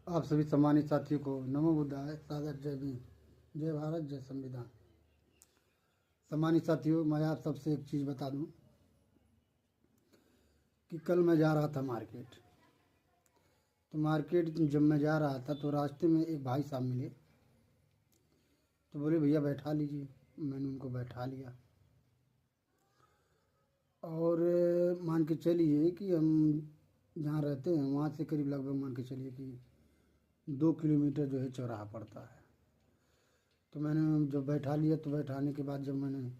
आप सभी सम्मानित साथियों को नमो बुद्धाय, सादर जय भीम, जय भारत, जय संविधान। सम्मानित साथियों, मैं आप सबसे एक चीज़ बता दूं कि कल मैं जा रहा था मार्केट। तो मार्केट जब मैं जा रहा था तो रास्ते में एक भाई साहब मिले। तो बोले भैया बैठा लीजिए। मैंने उनको बैठा लिया। और मान के चलिए कि हम जहाँ रहते हैं वहाँ से करीब लगभग मान के चलिए कि 2 किलोमीटर जो है चौराहा पड़ता है। तो मैंने जब बैठा लिया तो बैठाने के बाद जब मैंने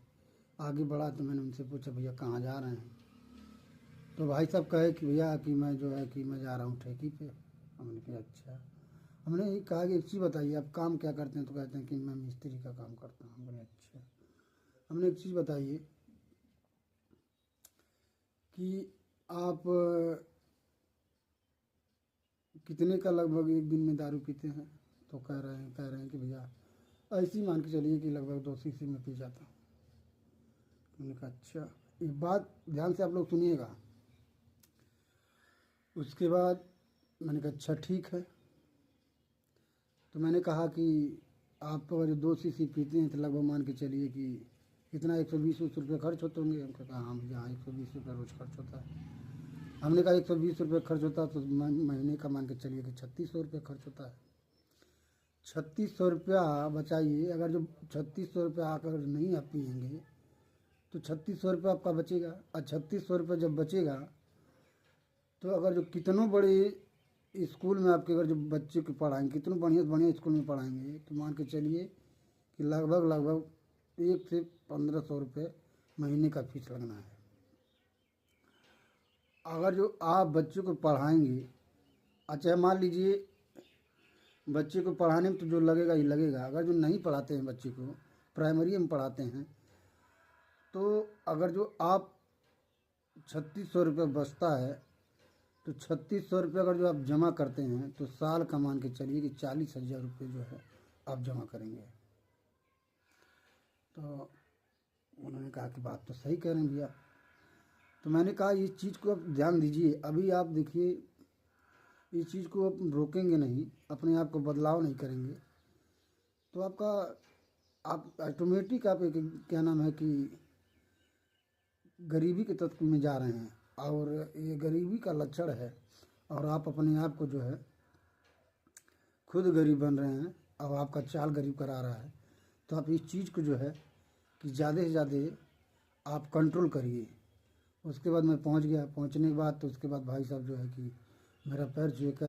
आगे बढ़ा तो मैंने उनसे पूछा भैया कहाँ जा रहे हैं। तो भाई साहब कहे कि भैया कि मैं जो है कि मैं जा रहा हूँ ठेकी पे। हमने कहा अच्छा। हमने ये कहा कि एक चीज़ बताइए आप काम क्या करते हैं। तो कहते हैं कि मैं मिस्त्री का काम करता हूँ। हमने अच्छा। हमने एक चीज़ बताइए कि आप कितने का लगभग एक दिन में दारू पीते हैं। तो कह रहे हैं कि भैया ऐसी मान के चलिए कि लगभग 2 शीशी में पी जाता हूँ। मैंने कहा अच्छा, एक बात ध्यान से आप लोग सुनिएगा। उसके बाद मैंने कहा अच्छा ठीक है। तो मैंने कहा कि आप अगर 2 शीशी पीते हैं तो लगभग मान के चलिए कि कितना 120 रुपये खर्च होते होंगे। हमने कहा हाँ भैया 120 रुपये रोज़ खर्च होता है। हमने कहा 120 रुपये खर्च होता है तो महीने का मान के चलिए कि 3600 रुपये खर्च होता है। 3600 रुपया बचाइए। अगर जो 3600 रुपया आकर नहीं आप पियेंगे तो 3600 रुपया आपका बचेगा। और 3600 रुपया जब बचेगा तो अगर जो कितनों बड़े स्कूल में आपके अगर जो बच्चे को पढ़ाएंगे, कितनों बढ़िया बढ़िया स्कूल में पढ़ाएंगे तो मान के चलिए कि लगभग 1 से 1500 रुपये महीने का फीस लगना है। अगर जो आप बच्चों को पढ़ाएंगे, अच्छा मान लीजिए बच्चे को पढ़ाने में तो जो लगेगा ही लगेगा। अगर जो नहीं पढ़ाते हैं बच्चे को, प्राइमरी में पढ़ाते हैं, तो अगर जो आप 3600 रुपये बचता है तो 3600 रुपये अगर जो आप जमा करते हैं तो साल का मान के चलिए कि 40,000 रुपये जो है आप जमा करेंगे। तो उन्होंने कहा कि बात तो सही कह रहे हैं भैया। तो मैंने कहा इस चीज़ को आप ध्यान दीजिए। अभी आप देखिए इस चीज़ को आप रोकेंगे नहीं, अपने आप को बदलाव नहीं करेंगे तो आपका आप ऑटोमेटिक आप एक क्या नाम है कि गरीबी के तत्व में जा रहे हैं। और ये गरीबी का लक्षण है। और आप अपने आप को जो है खुद गरीब बन रहे हैं और आपका चाल गरीब करा रहा है। तो आप इस चीज़ को जो है कि ज़्यादा से ज़्यादा आप कंट्रोल करिए। उसके बाद मैं पहुंच गया। पहुंचने के बाद तो उसके बाद भाई साहब जो है कि मेरा पैर छुए